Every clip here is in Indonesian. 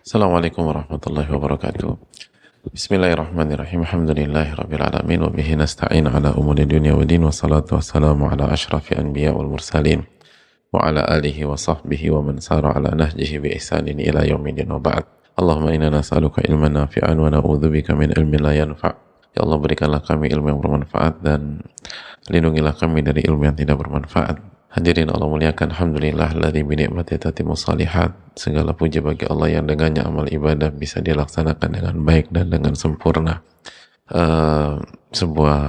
Assalamualaikum warahmatullahi wabarakatuh. Bismillahirrahmanirrahim. Alhamdulillahi rabbil alamin wa bihi nasta'in ala umuri dunya wa din wa salatu wassalamu ala ashrafil anbiya wal mursalin wa ala alihi wa sahbihi wa man sara ala nahjihi bi ihsanin ila yaumil wa ba'd. Allahumma inna nas'aluka ilman nafi'an wa na'udzubika min ilmin la yanfa'. Ya Allah, berikanlah kami ilmu yang bermanfaat dan lindungilah kami dari ilmu yang tidak bermanfaat. Hadirin Allah muliakan, alhamdulillah alladzi bi ni'matihi tatimmu shalihat. Segala puji bagi Allah yang dengannya amal ibadah bisa dilaksanakan dengan baik dan dengan sempurna. Sebuah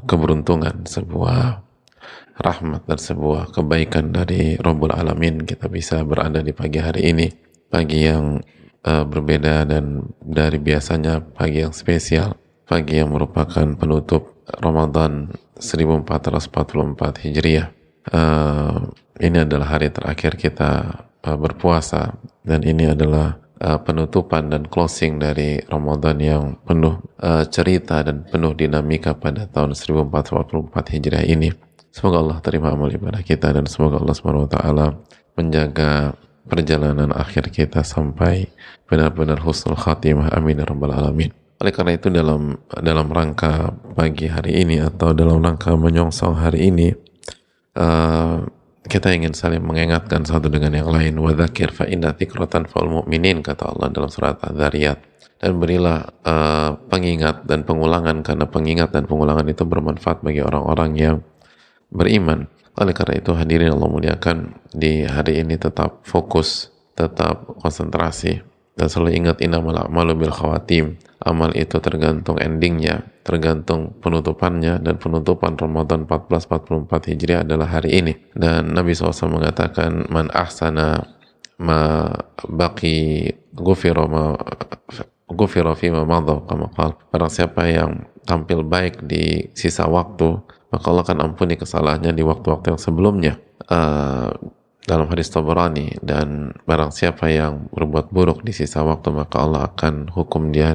keberuntungan, sebuah rahmat dan sebuah kebaikan dari Rabbul Alamin kita bisa berada di pagi hari ini, pagi yang berbeda dan dari biasanya, pagi yang spesial, pagi yang merupakan penutup Ramadan 1444 Hijriah. Ini adalah hari terakhir kita berpuasa, dan ini adalah penutupan dan closing dari Ramadan yang penuh cerita dan penuh dinamika pada tahun 1444 Hijriah ini. Semoga Allah terima amal ibadah kita dan semoga Allah SWT menjaga perjalanan akhir kita sampai benar-benar husnul khatimah, amin ya rabbal alamin. Oleh karena itu, dalam rangka pagi hari ini atau dalam rangka menyongsong hari ini, kita ingin saling mengingatkan satu dengan yang lain. Wa dzakir fa inna dzikratan fa'al mu'minin, kata Allah dalam surat Adz-Dzariyat. Dan berilah pengingat dan pengulangan, karena pengingat dan pengulangan itu bermanfaat bagi orang-orang yang beriman. Oleh karena itu, hadirin Allah muliakan, di hari ini tetap fokus, tetap konsentrasi, dan selalu ingat innamal a'malu bil khawatim. Amal itu tergantung endingnya, tergantung penutupannya, dan penutupan Ramadan 1444 Hijriah adalah hari ini. Dan Nabi SAW mengatakan, man ahsana ma baqi ghufira fima madha, kama qala. Barang siapa yang tampil baik di sisa waktu, maka Allah akan ampuni kesalahannya di waktu-waktu yang sebelumnya. Dalam hadis Tabarani, dan barang siapa yang berbuat buruk di sisa waktu, maka Allah akan hukum dia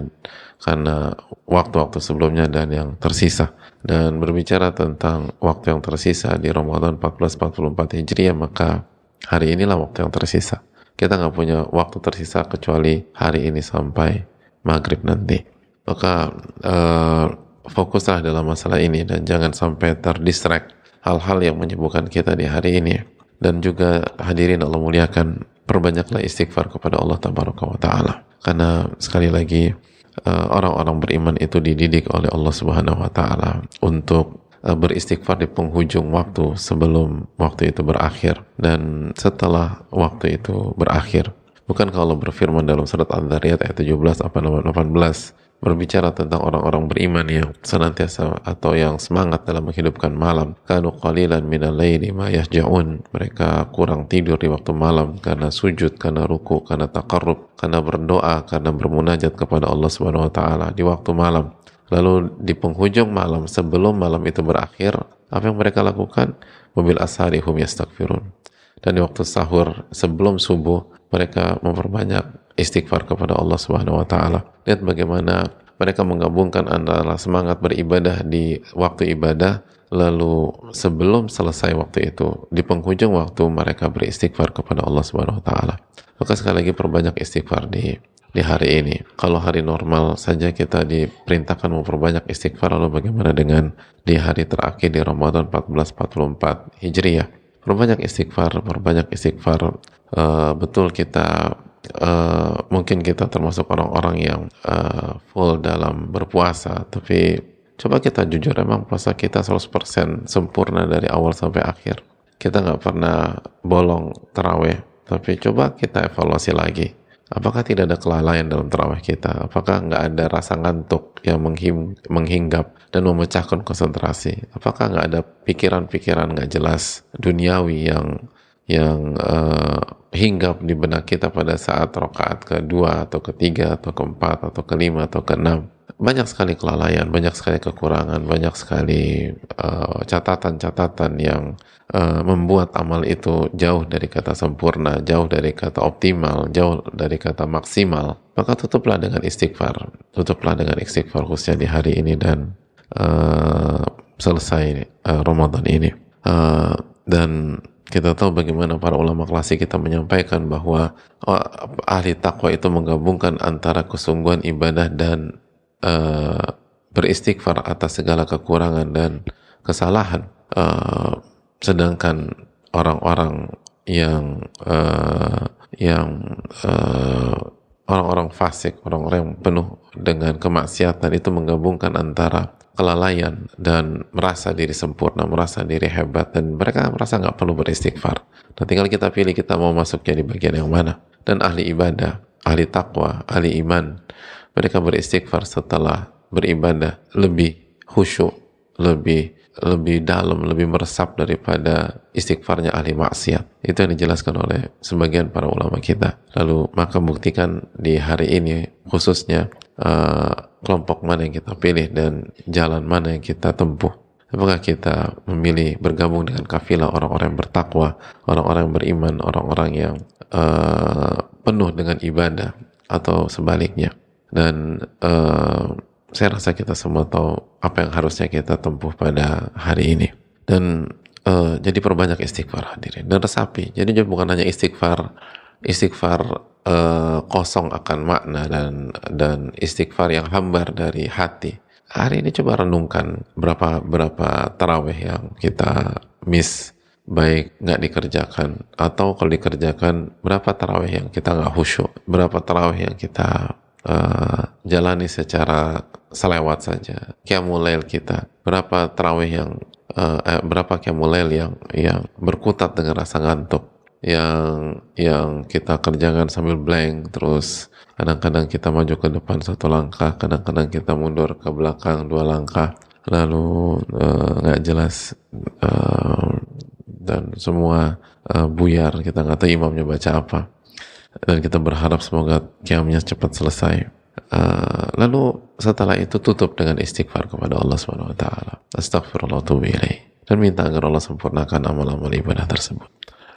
karena waktu-waktu sebelumnya dan yang tersisa. Dan berbicara tentang waktu yang tersisa di Ramadan 1444 Hijriah, maka hari inilah waktu yang tersisa. Kita nggak punya waktu tersisa kecuali hari ini sampai maghrib nanti. Maka fokuslah dalam masalah ini dan jangan sampai terdistract hal-hal yang menyibukkan kita di hari ini. Dan juga hadirin Allah muliakan, perbanyaklah istighfar kepada Allah Tabaraka wa Ta'ala, karena sekali lagi orang-orang beriman itu dididik oleh Allah Subhanahu wa Ta'ala untuk beristighfar di penghujung waktu, sebelum waktu itu berakhir dan setelah waktu itu berakhir. Bukankah Allah berfirman dalam surat Adz-Dzariyat ayat 17 apa 18, berbicara tentang orang-orang beriman yang senantiasa atau yang semangat dalam menghidupkan malam. Kanu qalilan minal laili ma yahja'un. Mereka kurang tidur di waktu malam karena sujud, karena ruku, karena taqarrub, karena berdoa, karena bermunajat kepada Allah Subhanahu wa Ta'ala di waktu malam. Lalu di penghujung malam, sebelum malam itu berakhir, apa yang mereka lakukan? Wabil ashari hum yastaghfirun. Dan di waktu sahur sebelum subuh, mereka memperbanyak istighfar kepada Allah Subhanahu wa Ta'ala. Lihat bagaimana mereka menggabungkan antara semangat beribadah di waktu ibadah, lalu sebelum selesai waktu itu, di penghujung waktu, mereka beristighfar kepada Allah Subhanahu wa Ta'ala. Maka sekali lagi perbanyak istighfar di hari ini. Kalau hari normal saja kita diperintahkan memperbanyak istighfar, lalu bagaimana dengan di hari terakhir di Ramadan 1444 Hijriah? Perbanyak istighfar. Betul, kita mungkin kita termasuk orang-orang yang full dalam berpuasa, tapi coba kita jujur, emang puasa kita 100% sempurna dari awal sampai akhir? Kita nggak pernah bolong taraweh, tapi coba kita evaluasi lagi. Apakah tidak ada kelalaian dalam taraweh kita? Apakah nggak ada rasa ngantuk yang menghinggap dan memecahkan konsentrasi? Apakah nggak ada pikiran-pikiran nggak jelas duniawi yang hinggap di benak kita pada saat rakaat kedua atau ketiga atau keempat atau kelima atau keenam? Banyak sekali kelalaian, banyak sekali kekurangan, banyak sekali catatan-catatan yang membuat amal itu jauh dari kata sempurna, jauh dari kata optimal, jauh dari kata maksimal. Maka tutuplah dengan istighfar, khususnya di hari ini dan selesai Ramadan ini. Dan Kita tahu bagaimana para ulama klasik kita menyampaikan bahwa ahli takwa itu menggabungkan antara kesungguhan ibadah dan beristighfar atas segala kekurangan dan kesalahan. Sedangkan orang-orang yang orang-orang fasik, orang-orang yang penuh dengan kemaksiatan itu menggabungkan antara kelalaian dan merasa diri sempurna, merasa diri hebat, dan mereka merasa nggak perlu beristighfar. Nah, tinggal kita pilih kita mau masuknya di bagian yang mana. Dan ahli ibadah, ahli takwa, ahli iman, mereka beristighfar setelah beribadah lebih khusyuk, lebih dalam, lebih meresap daripada istighfarnya ahli maksiat. Itu yang dijelaskan oleh sebagian para ulama kita. Lalu maka buktikan di hari ini khususnya kelompok mana yang kita pilih dan jalan mana yang kita tempuh. Apakah kita memilih bergabung dengan kafilah orang-orang yang bertakwa, orang-orang yang beriman, orang-orang yang penuh dengan ibadah, atau sebaliknya. Dan saya rasa kita semua tahu apa yang harusnya kita tempuh pada hari ini. Dan jadi perbanyak istighfar hadirin dan resapi. Jadi bukan hanya istighfar kosong akan makna dan istighfar yang hambar dari hati. Hari ini coba renungkan berapa tarawih yang kita miss, baik nggak dikerjakan, atau kalau dikerjakan berapa tarawih yang kita nggak khusyuk, berapa tarawih yang kita jalani secara selewat saja. Qiyamul lail kita, berapa tarawih yang berapa qiyamul lail yang berkutat dengan rasa ngantuk, yang kita kerjakan sambil blank, terus kadang-kadang kita maju ke depan 1 langkah, kadang-kadang kita mundur ke belakang 2 langkah, lalu nggak jelas, dan semua buyar, kita nggak tahu imamnya baca apa, dan kita berharap semoga qiyamnya cepat selesai. Lalu setelah itu tutup dengan istighfar kepada Allah Subhanahu wa taala. Astaghfirullah wa atubu ilaih. Dan minta agar Allah sempurnakan amal-amal ibadah tersebut.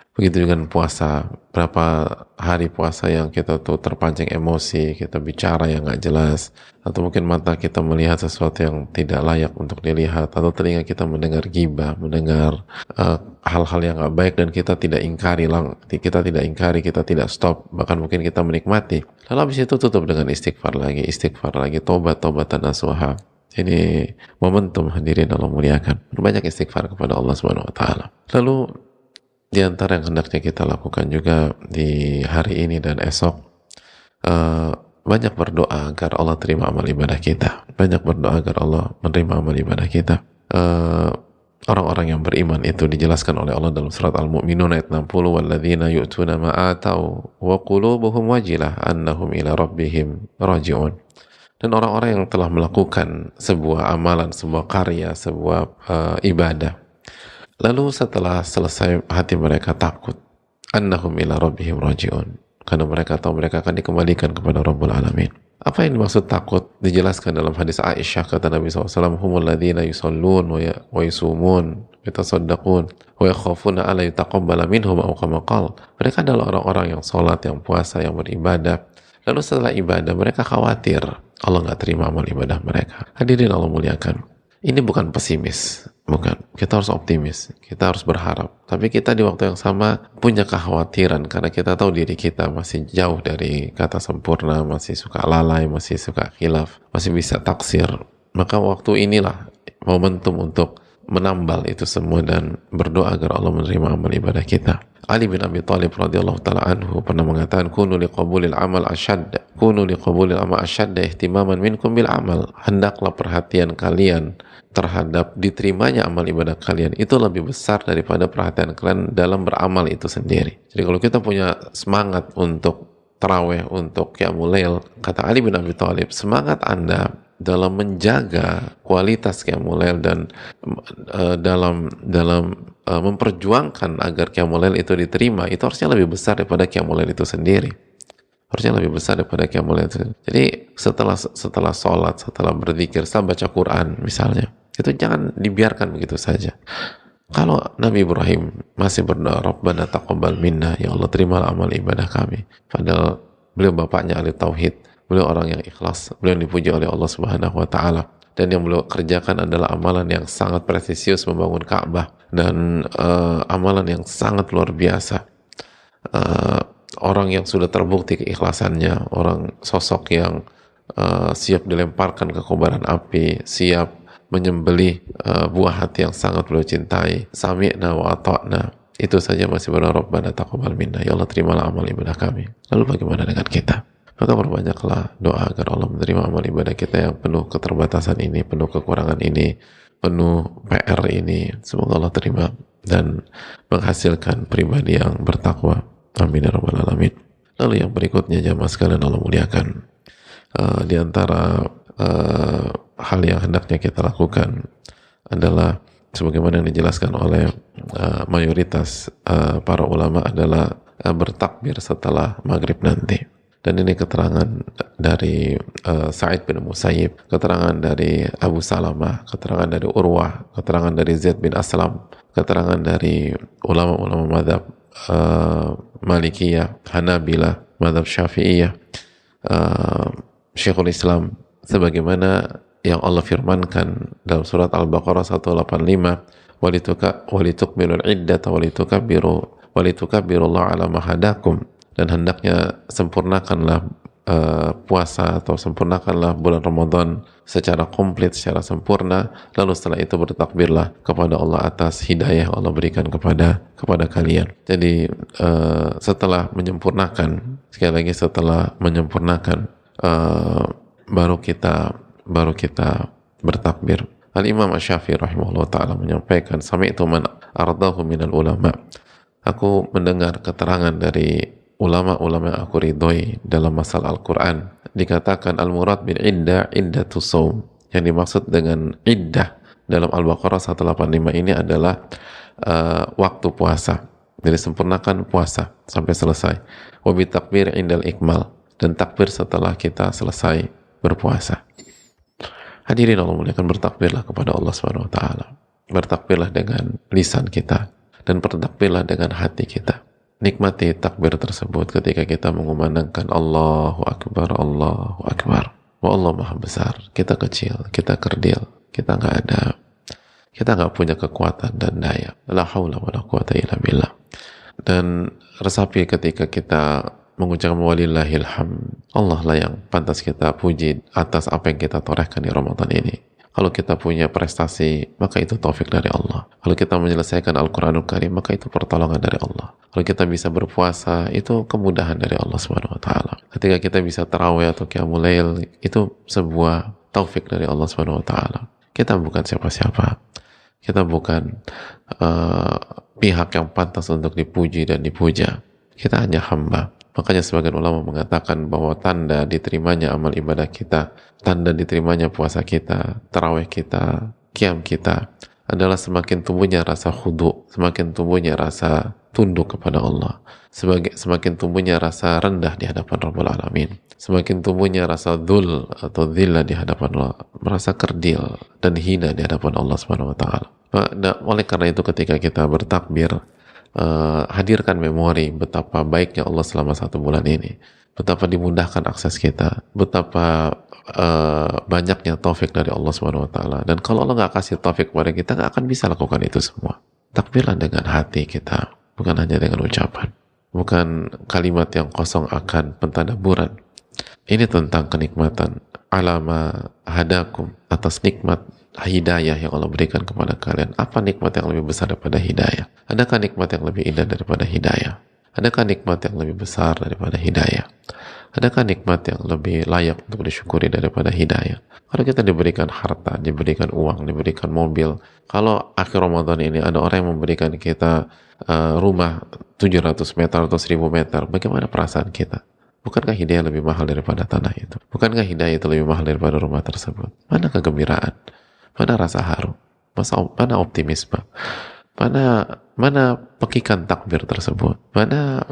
Begitu dengan puasa, berapa hari puasa yang kita tuh terpancing emosi, kita bicara yang nggak jelas, atau mungkin mata kita melihat sesuatu yang tidak layak untuk dilihat, atau telinga kita mendengar ghibah, mendengar hal-hal yang nggak baik, dan kita tidak ingkari, kita tidak stop, bahkan mungkin kita menikmati. Lalu habis itu tutup dengan istighfar lagi, taubat-taubatan nasuha. Ini momentum hadirin Allah muliakan. Banyak istighfar kepada Allah Subhanahu wa taala. Lalu di antara yang hendaknya kita lakukan juga di hari ini dan esok, banyak berdoa agar Allah terima amal ibadah kita. Banyak berdoa agar Allah menerima amal ibadah kita. Orang-orang yang beriman itu dijelaskan oleh Allah dalam surat Al-Mu'minun ayat 60, walladzina yu'tuna ma atau wa qulubuhum wajilah annahum ila rabbihim raji'un. Dan orang-orang yang telah melakukan sebuah amalan, sebuah karya, sebuah ibadah, lalu setelah selesai hati mereka takut, annahum ila rabbihim raji'un, karena mereka tahu mereka akan dikembalikan kepada Rabbul Alamin. Apa yang dimaksud takut? Dijelaskan dalam hadis Aisyah, kata Nabi SAW, humul ladhina yusallun wa yusumun yatasaddaqun wa yakhafuna alla yutaqabbala minhum aw kama qala. Mereka adalah orang-orang yang sholat, yang puasa, yang beribadah, lalu setelah ibadah mereka khawatir Allah nggak terima amal ibadah mereka. Hadirin Allah muliakan, ini bukan pesimis, bukan. Kita harus optimis, kita harus berharap. Tapi kita di waktu yang sama punya kekhawatiran karena kita tahu diri kita masih jauh dari kata sempurna, masih suka lalai, masih suka khilaf, masih bisa taksir. Maka waktu inilah momentum untuk menambal itu semua dan berdoa agar Allah menerima amal ibadah kita. Ali bin Abi Thalib radhiyallahu taala anhu pernah mengatakan, kunu liqabulil amal asyadda ihtimaman minkum bil amal. Hendaklah perhatian kalian terhadap diterimanya amal ibadah kalian itu lebih besar daripada perhatian kalian dalam beramal itu sendiri. Jadi kalau kita punya semangat untuk tarawih, untuk qiyamul lail, kata Ali bin Abi Thalib, semangat Anda dalam menjaga kualitas qiyamul lail dan dalam memperjuangkan agar qiyamul lail itu diterima, itu harusnya lebih besar daripada qiyamul lail itu sendiri. Harusnya lebih besar daripada qiyamul lail itu. Jadi setelah sholat, setelah berzikir, setelah baca Quran misalnya, itu jangan dibiarkan begitu saja. Kalau Nabi Ibrahim masih berdoa, Rabbana taqabbal minna, ya Allah terimalah amal ibadah kami. Padahal beliau bapaknya ahli tauhid, beliau orang yang ikhlas, beliau yang dipuji oleh Allah Subhanahu wa taala, dan yang beliau kerjakan adalah amalan yang sangat presisius, membangun Ka'bah. dan amalan yang sangat luar biasa. Orang yang sudah terbukti keikhlasannya, orang sosok yang siap dilemparkan ke kobaran api, siap menyembelih buah hati yang sangat beliau cintai, sami'na wa ata'na, itu saja masih berdoa Rabbana taqabbal minna, ya Allah terimalah amal ibadah kami. Lalu bagaimana dengan kita? Maka perbanyaklah doa agar Allah menerima amal ibadah kita yang penuh keterbatasan ini, penuh kekurangan ini, penuh PR ini. Semoga Allah terima dan menghasilkan pribadi yang bertakwa. Amin ya rabbal alamin. Lalu yang berikutnya jamaah sekalian Allah muliakan, di antara hal yang hendaknya kita lakukan adalah sebagaimana yang dijelaskan oleh mayoritas para ulama adalah bertakbir setelah maghrib nanti. Dan ini keterangan dari Sa'id bin Musayyib, keterangan dari Abu Salamah, keterangan dari Urwah, keterangan dari Zaid bin Aslam, keterangan dari ulama-ulama madhab Malikiyah, Hanabilah, madhab Syafi'iyah, Syekhul Islam, sebagaimana yang Allah firmankan dalam surat Al-Baqarah 185, walitukmilul iddata walitukabbirullaha ala ma hadakum, dan hendaknya sempurnakanlah puasa atau sempurnakanlah bulan Ramadan secara komplit, secara sempurna, lalu setelah itu bertakbirlah kepada Allah atas hidayah yang Allah berikan kepada kalian. Jadi setelah menyempurnakan, sekali lagi setelah menyempurnakan, baru kita bertakbir. Al-Imam Asy-Syafi'i rahimahullah ta'ala menyampaikan, sami'tu man ardahu minal ulama, aku mendengar keterangan dari ulama-ulama yang aku ridhoi dalam masalah Al-Quran. Dikatakan al-murad bin iddatus shaum, yang dimaksud dengan iddah dalam Al-Baqarah 185 ini adalah waktu puasa. Jadi sempurnakan puasa sampai selesai. Wa bi takbir indal ikmal, dan takbir setelah kita selesai berpuasa. Hadirin Allah muliakan, bertakbirlah kepada Allah Subhanahu wa taala. Bertakbirlah dengan lisan kita dan bertakbirlah dengan hati kita. Nikmati takbir tersebut ketika kita mengumandangkan Allahu Akbar, Allahu Akbar. Wa Allah Maha Besar, kita kecil, kita kerdil, kita nggak punya kekuatan dan daya. La haula wa la quwata illa billah. Dan resapi ketika kita mengucapkan walillahil hamd, Allah lah yang pantas kita puji atas apa yang kita torehkan di Ramadan ini. Kalau kita punya prestasi, maka itu taufik dari Allah. Kalau kita menyelesaikan Al-Quranul Karim, maka itu pertolongan dari Allah. Kalau kita bisa berpuasa, itu kemudahan dari Allah Subhanahu wa taala. Ketika kita bisa tarawih atau qiyamul lail, itu sebuah taufik dari Allah Subhanahu wa taala. Kita bukan siapa-siapa. Kita bukan pihak yang pantas untuk dipuji dan dipuja. Kita hanya hamba. Makanya sebagian ulama mengatakan bahwa tanda diterimanya amal ibadah kita, tanda diterimanya puasa kita, tarawih kita, qiyam kita, adalah semakin tumbuhnya rasa khudu, semakin tumbuhnya rasa tunduk kepada Allah, semakin tumbuhnya rasa rendah di hadapan Rabbul Alamin, semakin tumbuhnya rasa dhul atau dhillah di hadapan Allah, merasa kerdil dan hina di hadapan Allah Subhanahu wa taala. Oleh karena itu ketika kita bertakbir, hadirkan memori betapa baiknya Allah selama 1 bulan ini, betapa dimudahkan akses kita, betapa banyaknya taufik dari Allah Subhanahu wa taala. Dan kalau Allah nggak kasih taufik kepada kita, nggak akan bisa lakukan itu semua. Takbirlah dengan hati kita, bukan hanya dengan ucapan, bukan kalimat yang kosong akan pentadaburan. Ini tentang kenikmatan alama hadakum, atas nikmat hidayah yang Allah berikan kepada kalian. Apa nikmat yang lebih besar daripada hidayah? Adakah nikmat yang lebih indah daripada hidayah? Adakah nikmat yang lebih besar daripada hidayah? Adakah nikmat yang lebih layak untuk disyukuri daripada hidayah? Kalau kita diberikan harta, diberikan uang, diberikan mobil, kalau akhir Ramadan ini ada orang yang memberikan kita rumah 700 meter atau 1000 meter, bagaimana perasaan kita? Bukankah hidayah lebih mahal daripada tanah itu? Bukankah hidayah itu lebih mahal daripada rumah tersebut? Mana kegembiraan? Mana rasa haru? Mana optimisme? Mana pekikan takbir tersebut? Mana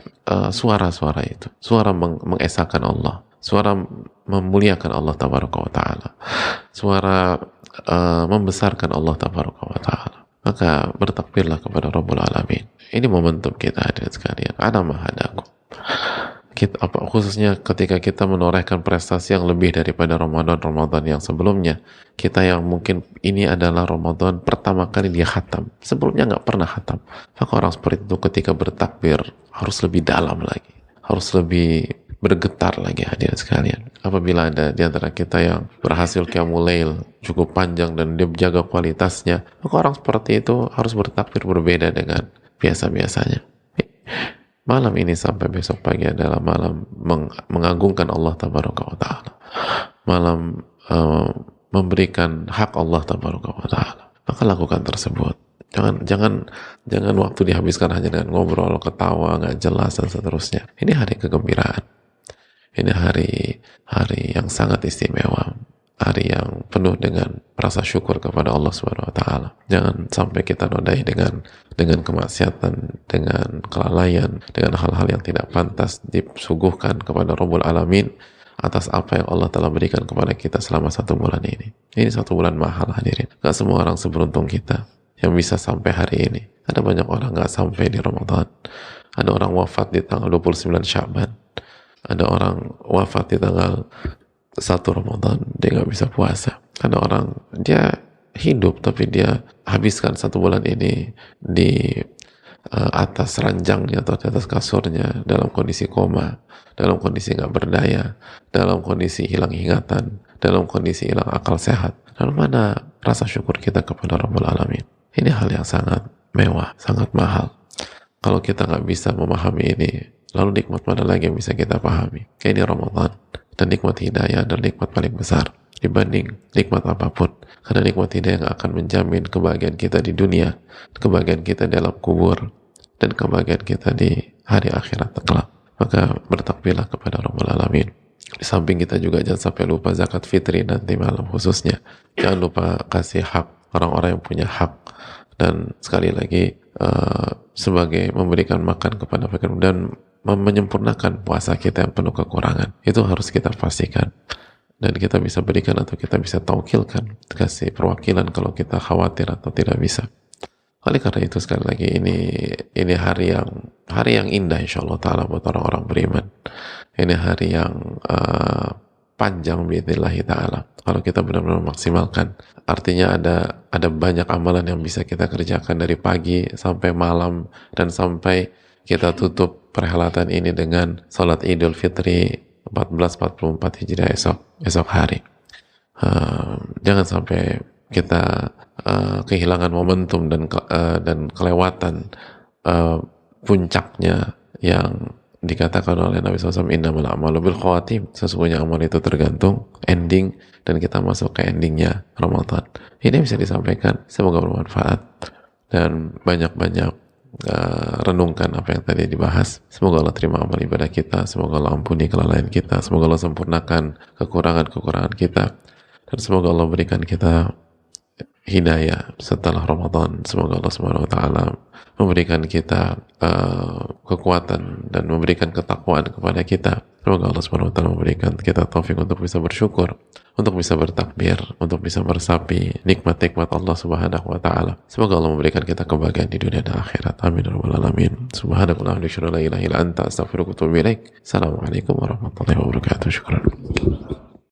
suara-suara itu? Suara mengesahkan Allah, suara memuliakan Allah tabaraka wa ta'ala, suara membesarkan Allah tabaraka wa ta'ala. Maka bertakbirlah kepada Rabbul Alamin. Ini momentum kita hadirin sekalian. Ana mahadakum. kita, khususnya ketika kita menorehkan prestasi yang lebih daripada Ramadan yang sebelumnya, kita yang mungkin ini adalah Ramadan pertama kali dia khatam, sebelumnya nggak pernah khatam, maka orang seperti itu ketika bertakbir harus lebih dalam lagi, harus lebih bergetar lagi hadirin sekalian. Apabila ada di antara kita yang berhasil qiyamul lail cukup panjang dan dia jaga kualitasnya, maka orang seperti itu harus bertakbir berbeda dengan biasa-biasanya. Malam ini sampai besok pagi adalah malam mengagungkan Allah tabaraka wa ta'ala, malam memberikan hak Allah tabaraka wa ta'ala. Maka lakukan tersebut. Jangan waktu dihabiskan hanya dengan ngobrol, ketawa, nggak jelas dan seterusnya. Ini hari kegembiraan. Ini hari yang sangat istimewa, hari yang penuh dengan rasa syukur kepada Allah Subhanahu wa taala. Jangan sampai kita nodai dengan kemaksiatan, dengan kelalaian, dengan hal-hal yang tidak pantas disuguhkan kepada Rabbul Alamin atas apa yang Allah telah berikan kepada kita selama 1 bulan ini. Ini 1 bulan mahal hadirin. Gak semua orang seberuntung kita yang bisa sampai hari ini. Ada banyak orang gak sampai di Ramadan. Ada orang wafat di tanggal 29 Sya'ban. Ada orang wafat di tanggal 1 Ramadan, dia nggak bisa puasa. Ada orang, dia hidup tapi dia habiskan 1 bulan ini di atas ranjangnya atau di atas kasurnya dalam kondisi koma, dalam kondisi nggak berdaya, dalam kondisi hilang ingatan, dalam kondisi hilang akal sehat. Lalu mana rasa syukur kita kepada Rabbul Alamin? Ini hal yang sangat mewah, sangat mahal. Kalau kita nggak bisa memahami ini, lalu nikmat mana lagi yang bisa kita pahami? Kayak ini Ramadan, dan nikmat hidayah adalah nikmat paling besar dibanding nikmat apapun. Karena nikmat hidayah yang akan menjamin kebahagiaan kita di dunia, kebahagiaan kita dalam kubur, dan kebahagiaan kita di hari akhirat kelak. Maka bertakbirlah kepada Rabbul Alamin. Di samping kita juga jangan sampai lupa zakat fitri nanti malam khususnya. Jangan lupa kasih hak orang-orang yang punya hak. Dan sekali lagi sebagai memberikan makan kepada mereka dan menyempurnakan puasa kita yang penuh kekurangan, itu harus kita pastikan, dan kita bisa berikan atau kita bisa taukilkan, kasih perwakilan kalau kita khawatir atau tidak bisa. Oleh karena itu sekali lagi ini hari yang indah insyaallah taala buat orang-orang beriman. Ini hari yang panjang biidznillah taala kalau kita benar-benar maksimalkan. Artinya ada banyak amalan yang bisa kita kerjakan dari pagi sampai malam, dan sampai kita tutup perhelatan ini dengan salat Idul Fitri 1444 Hijriah esok hari. Jangan sampai kita kehilangan momentum dan kelewatan puncaknya yang dikatakan oleh Nabi SAW, innamal a'malu bil khawatim, sesungguhnya amal itu tergantung ending, dan kita masuk ke endingnya Ramadan. Ini bisa disampaikan, semoga bermanfaat, dan banyak-banyak renungkan apa yang tadi dibahas. Semoga Allah terima amal ibadah kita, semoga Allah ampuni kelalaian kita, semoga Allah sempurnakan kekurangan-kekurangan kita, dan semoga Allah berikan kita hidayah setelah Ramadan. Semoga Allah Subhanahu wa taala memberikan kita kekuatan dan memberikan ketakwaan kepada kita. Semoga Allah Subhanahu wa taala memberikan kita taufik untuk bisa bersyukur, untuk bisa bertakbir, untuk bisa meresapi nikmat-nikmat Allah Subhanahu wa taala. Semoga Allah memberikan kita kebahagiaan di dunia dan akhirat. Amin ya rabbal alamin. Subhanakallahumma wa bihamdika, la ilaha illa anta, astaghfiruka wa atubu ilaik. Assalamualaikum warahmatullahi wabarakatuh. Syukran.